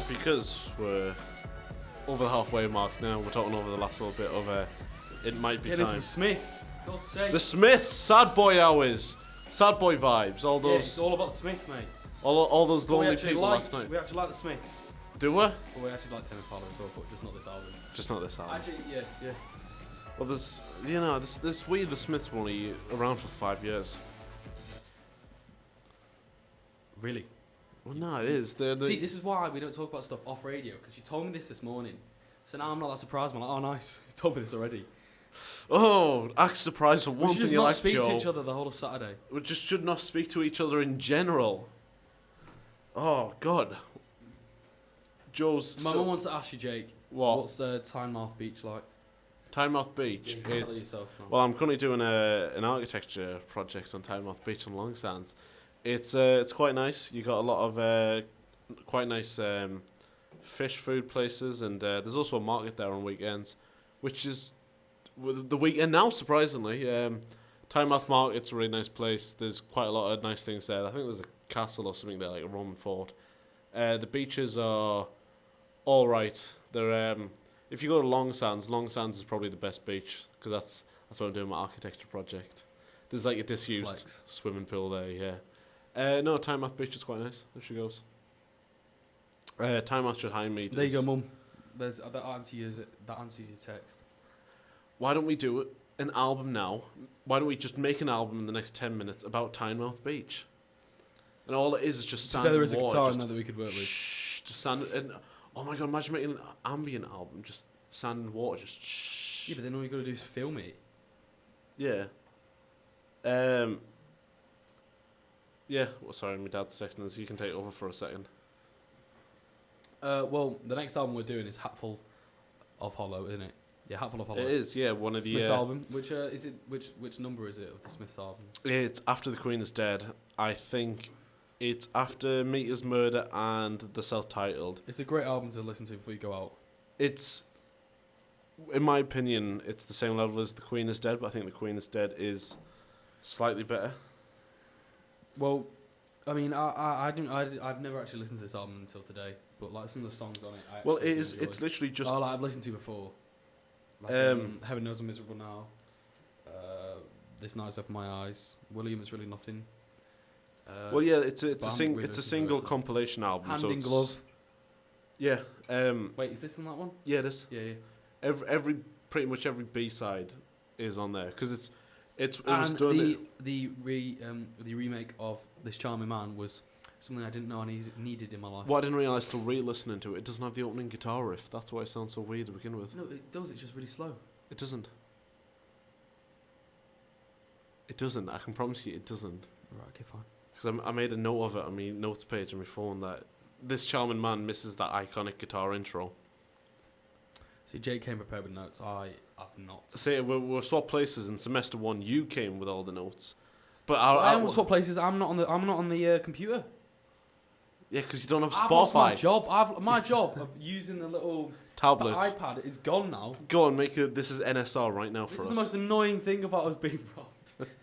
Because we're over the halfway mark now, we're talking over the last little bit of it might be Yeah, time. this is the Smiths. God's sake. The Smiths, sad boy hours, sad boy vibes, all Yeah, those, it's all about the Smiths, mate. all those But lonely people last night. we actually like the Smiths. Do we? But we actually like Tame Impala as well, but just not this album. Just not this album. Actually, yeah. Well, there's, you know, this we the Smiths were only around for 5 years. Really? Well, no, it is. See, this is why we don't talk about stuff off radio, because you told me this morning. So now I'm not that surprised. I'm like, oh, nice. You told me this already. Oh, act surprised for We once should in just your not life, speak Joe. to each other the whole of Saturday. We just should not speak to each other in general. Oh, God. Joe's My still... mum wants to ask you, Jake. What? What's Tynemouth Beach like? Tynemouth Beach. Yeah, you can tell it yourself now. Well, I'm currently doing an architecture project on Tynemouth Beach on Long Sands. It's quite nice. You got a lot of quite nice fish food places, and there's also a market there on weekends, which is the weekend now. Surprisingly, Tynemouth Market's a really nice place. There's quite a lot of nice things there. I think there's a castle or something there, like a Roman fort. The beaches are all right. They're if you go to Long Sands is probably the best beach, because that's what I'm doing my architecture project. There's like a disused swimming pool there. Yeah. No, Tynemouth Beach is quite nice. There she goes. Tynemouth behind me. There you go, Mum. That answers your text. Why don't we do an album now? Why don't we just make an album in the next 10 minutes about Tynemouth Beach? And all it is just sand and water. There is a guitar in there that we could work with. Just sand and oh my god! Imagine making an ambient album, just sand and water, just shh. Yeah, but then all you got to do is film it. Yeah. Yeah. Well, sorry, my dad's texting us. You can take over for a second. Well, the next album we're doing is Hatful of Hollow, isn't it? Yeah, Hatful of Hollow. It is. Yeah, one of the Smiths album. Which is it? Which number is it of the Smiths album? It's after the Queen is dead. I think it's after Meter's Murder and the self-titled. It's a great album to listen to before you go out. It's, in my opinion, it's the same level as The Queen is Dead, but I think The Queen is Dead is slightly better. Well, I mean, I've never actually listened to this album until today, but like some of the songs on it, it's literally just... Oh, like I've listened to before. Like, Heaven Knows I'm Miserable Now. This Night's Open My Eyes. William Is Really Nothing. Well, yeah, it's a single compilation album. Hand so in Glove. Yeah. Wait, is this on that one? Yeah, it is. Yeah. Every pretty much every B-side is on there, because it and was done. The remake of This Charming Man was something I didn't know I needed in my life. What I didn't realise till re-listening to it, it doesn't have the opening guitar riff. That's why it sounds so weird to begin with. No, it does. It's just really slow. It doesn't. It doesn't. I can promise you, it doesn't. Right. Okay. Fine. Because I made a note of it on my notes page on my phone that This Charming Man misses that iconic guitar intro. See, Jake came prepared with notes. I have not. Say we've swapped places in semester one. You came with all the notes, but I haven't swapped places. I'm not on the computer. Yeah, because you don't have I've Spotify. lost my job. My job of using the little tablet, the iPad is gone now. Go on, make it. This is NSR right now for us. This is the most annoying thing about us being robbed.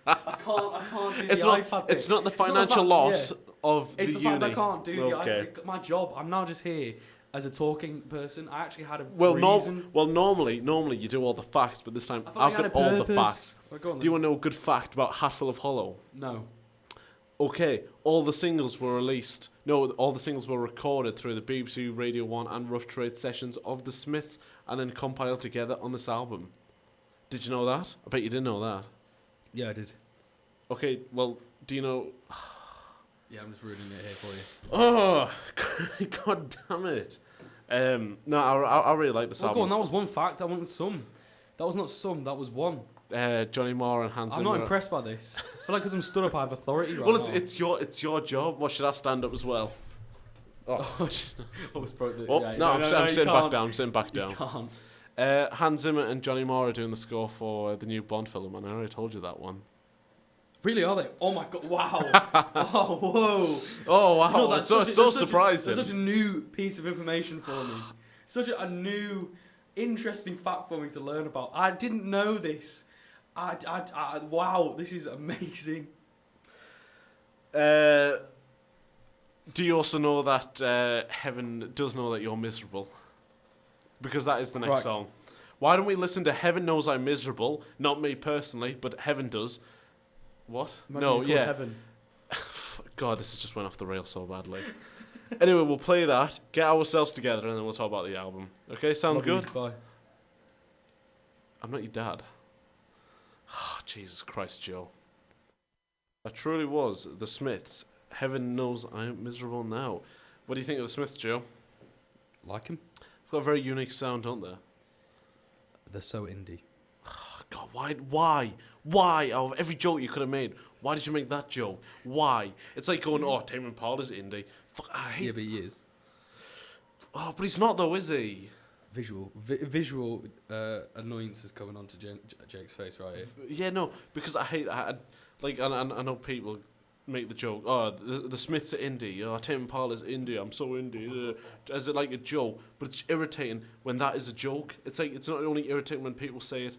I can't do iPad bit. It's not the financial loss of it's the the fact uni. I can't do the iPad. My job. I'm now just here as a talking person. I actually had a reason. Normally you do all the facts, but this time I've got all the facts. Well, do you want to know a good fact about Hatful of Hollow? No. Okay, all the singles were released. No, all the singles were recorded through the BBC Radio 1 and Rough Trade sessions of the Smiths and then compiled together on this album. Did you know that? I bet you didn't know that. Yeah, I did. Okay, well, do you know... Yeah, I'm just ruining it here for you. Oh, god damn it. No, I really like this album. Go on, that was one fact. I wanted some. That was not some, that was one. Johnny Marr and Hans Zimmer. I'm not impressed by this. I feel like because I'm stood up, I have authority right now. Well, it's your job. What, should I stand up as well? Oh, almost broke the... I'm sitting back down. I'm sitting back down. You can't. Hans Zimmer and Johnny Marr are doing the score for the new Bond film, and I already told you that one. Really, are they? Oh my god! Wow! Oh whoa! Oh wow! You know, it's so surprising. That's such a new piece of information for me. Such a new, interesting fact for me to learn about. I didn't know this. Wow! This is amazing. Do you also know that Heaven does know that you're miserable? Because that is the next Right. song. Why don't we listen to Heaven Knows I'm Miserable? Not me personally, but Heaven does. What? Imagine No, it called yeah. Heaven. God, this has just went off the rails so badly. Anyway, we'll play that, get ourselves together, and then we'll talk about the album. Okay, sound Love you, good? Bye. I'm not your dad. Oh, Jesus Christ, Joe. That truly was the Smiths. Heaven knows I'm miserable now. What do you think of the Smiths, Joe? Like him? They've got a very unique sound, don't they? They're so indie. Oh, God, why? Out of every joke you could have made, why did you make that joke? Why? It's like going, oh, Tame Impala's indie. Fuck, I hate. Yeah, but he is. Oh, but he's not though, is he? Visual annoyances coming onto Jake's face right here. Yeah, no, because I know people make the joke, oh, the Smiths are indie, oh, Tame Impala's indie, I'm so indie, as it like a joke, but it's irritating when that is a joke. It's like, it's not only irritating when people say it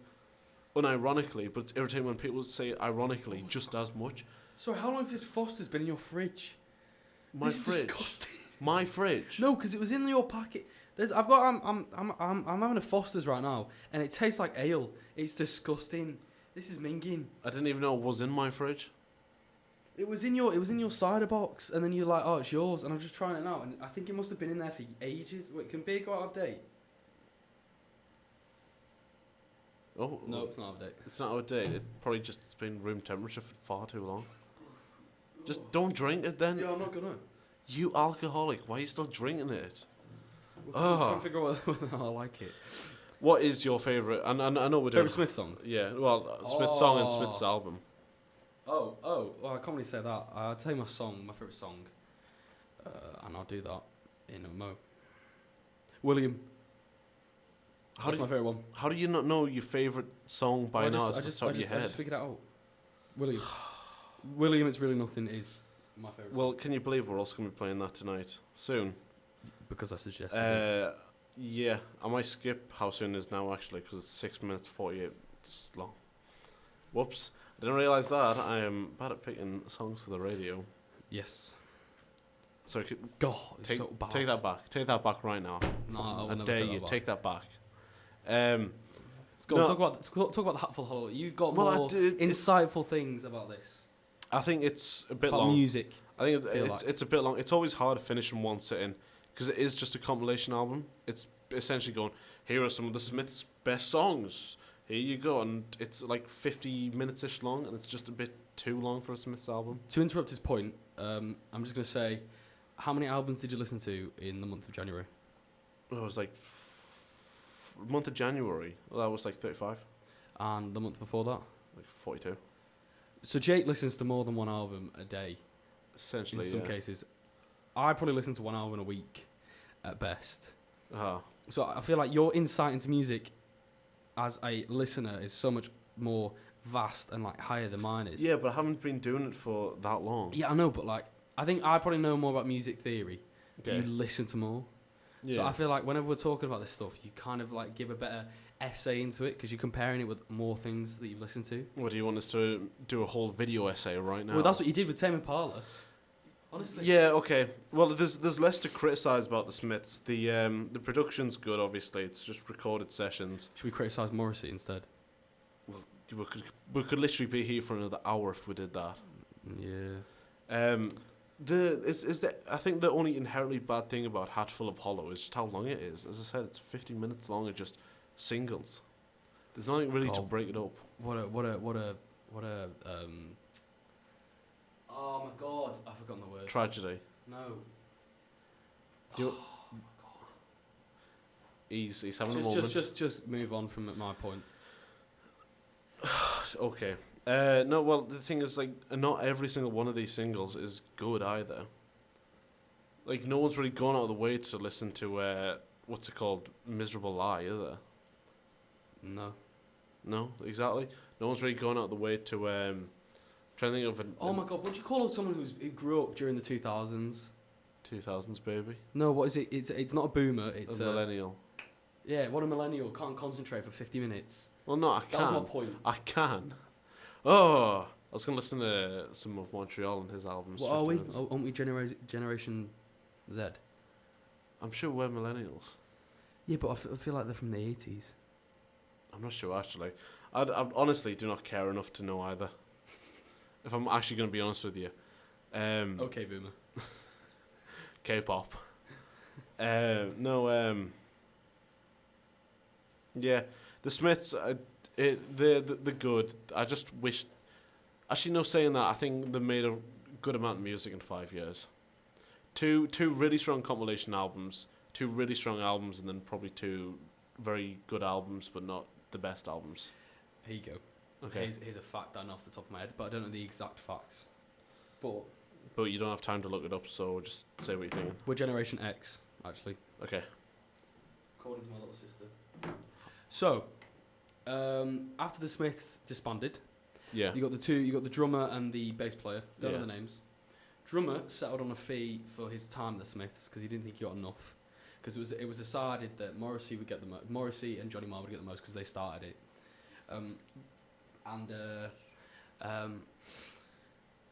unironically, but it's irritating when people say it ironically just as much. Sorry, how long has this Foster's been in your fridge? My This is fridge. disgusting. My fridge. No, because it was in your packet. I'm having a Foster's right now, and it tastes like ale. It's disgusting. This is minging. I didn't even know it was in my fridge. It was in your cider box, and then you're like, oh, it's yours, and I'm just trying it now, and I think it must have been in there for ages. Wait, can beer go out of date? Oh No, it's not out of date. It's not out of date. It probably just it's been room temperature for far too long. Just don't drink it then. Yeah, I'm not gonna. You alcoholic, why are you still drinking it? I'm trying to figure out whether I like it. What is your favourite? And I know we're doing... Favorite Smith song? Yeah, well, Smith's song and Oh. Smith's album. Well, I can't really say that. I'll tell you my favourite song, and I'll do that in a mo. William. That's my favourite one. How do you not know your favourite song by now? I just figured it out. William. William, It's Really Nothing is my favourite song. Well, can you believe we're also going to be playing that tonight? Soon. Because I suggested it. Yeah, I might skip how soon it is now, actually, because it's 6 minutes 48. It's long. Whoops. I didn't realise that. I am bad at picking songs for the radio. Yes. So God, it's take, so bad. take that back. Take that back right now. No, I will I never dare take you. that back. Take that back. Let's go No. talk about the Hatful of Hollow. You've got Well, more insightful things about this. I think it's a bit About long. music. I think feel like. it's a bit long. It's always hard to finish in one sitting because it is just a compilation album. It's essentially going, here are some of the Smiths' best songs. Here you go. And it's like 50 minutes-ish long, and it's just a bit too long for a Smiths album. To interrupt his point, I'm just going to say, how many albums did you listen to in the month of January? It was like month of January. Well, that was like 35, And the month before that? like 42. So Jake listens to more than one album a day, Essentially, in some yeah. cases. I probably listen to one album a week, at best. Ah. So I feel like your insight into music as a listener is so much more vast and like higher than mine is. Yeah, but I haven't been doing it for that long. Yeah, I know, but like, I think I probably know more about music theory. Okay. You listen to more. Yeah. So I feel like whenever we're talking about this stuff, you kind of like give a better essay into it because you're comparing it with more things that you've listened to. What do you want us to do a whole video essay right now? Well, that's what you did with Tame Impala. Honestly. Yeah, okay. Well, there's less to criticise about the Smiths. The production's good, obviously. It's just recorded sessions. Should we criticise Morrissey instead? Well, we could literally be here for another hour if we did that. Yeah. I think the only inherently bad thing about Hatful of Hollow is just how long it is. As I said, it's 50 minutes long of just singles. There's nothing really to break it up. What a oh my god, I've forgotten the word. Tragedy. No. Do he's having a moment. Just move on from my point. Okay. No, well, the thing is, like, not every single one of these singles is good either. Like, no one's really gone out of the way to listen to, what's it called, Miserable Lie, is there? No. No, exactly. No one's really gone out of the way to, trying to think of Oh my god, what do you call someone who grew up during the 2000s? 2000s, baby. No, what is it? It's not a boomer, it's a millennial. Yeah, what a millennial can't concentrate for 50 minutes. Well, no, I That was can. my point. I can. Oh, I was gonna listen to some of Montreal and his albums. What 50 are we? minutes. Aren't we Generation Z? I'm sure we're millennials. Yeah, but I feel like they're from the 80s. I'm not sure actually. I honestly do not care enough to know either. If I'm actually going to be honest with you. Okay, boomer. K-pop. No. Yeah, the Smiths. They're good. I just wish. Actually, no. Saying that, I think they made a good amount of music in 5 years. Two really strong compilation albums. 2 really strong albums, and then probably 2 very good albums, but not the best albums. Here you go. Okay. Here's a fact I know off the top of my head, but I don't know the exact facts. But You don't have time to look it up, so just say what you're thinking. we're Generation X, actually. Okay. According to my little sister. So, after the Smiths disbanded, Yeah. you got the drummer and the bass player. Don't know Yeah. the names. Drummer settled on a fee for his time at the Smiths because he didn't think he got enough. Because it was decided that Morrissey would get the most. Morrissey and Johnny Marr would get the most because they started it.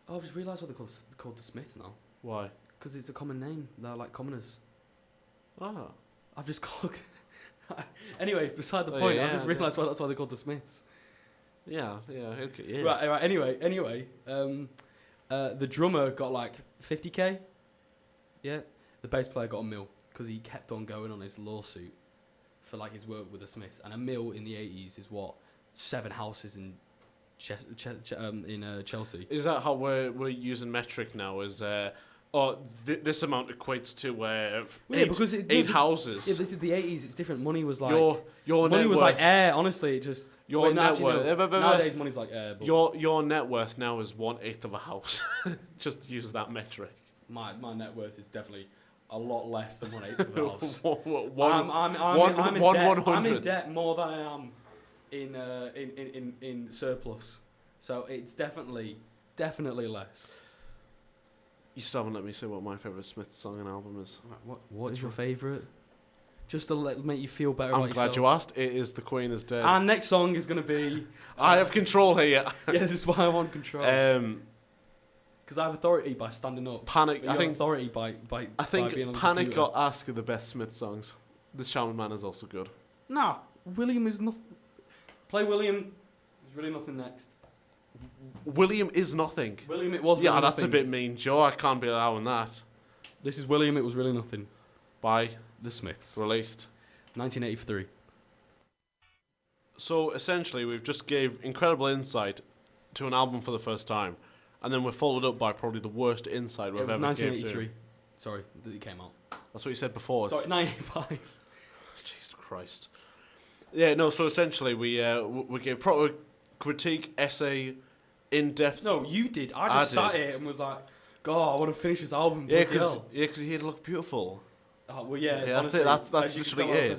I've just realised what they're called the Smiths now. Why? Because it's a common name. They're like commoners. Ah. I've just called. Anyway, beside the Oh, point, yeah, I just yeah. realised why that's why they're called the Smiths. Yeah. Okay. Yeah. Right. Anyway, the drummer got like 50k. Yeah. The bass player got $1 million because he kept on going on his lawsuit for like his work with the Smiths. And $1 million in the 80s is what 7 houses in Chelsea. Is that how we're using metric now? Is this amount equates to eight houses? Yeah, this is the 80s. It's different. Money was like your money net was worth, like air. Honestly, it just your net actually, worth. no, nowadays money's like air. But Your net worth now is 1/8 of a house. Just use that metric. my net worth is definitely a lot less than 1/8 of a house. I'm in debt more than I am in surplus. So it's definitely less. You still haven't let me say what my favourite Smiths song and album is. What's your favourite? Just to make you feel better I'm about glad yourself. you asked. It is The Queen is Dead. Our next song is going to be... I have control here. Yeah, this is why I want control. Because I have authority by standing up. Panic. But you have authority by being on the Panic computer. got asked of the best Smith songs. The Shaman Man is also good. Nah, William is nothing. Play William. There's really nothing next. William is nothing. William, it was Yeah, really that's nothing. a bit mean, Joe. I can't be allowing that. This is William, it was really nothing. By The Smiths. released. 1983. So essentially, we've just gave incredible insight to an album for the first time, and then we're followed up by probably the worst insight we've It was ever given. 1983. Sorry, that it came out. That's what you said before. Sorry, 1985. Jesus Christ. Yeah, no. So essentially, we gave proper critique, essay, in-depth. No, you did. I just I sat did. here and was like, God, I want to finish this album. Yeah, bloody hell. because he had look beautiful. Well, yeah, Yeah, that's honestly, it. That's as you can literally tell, it. my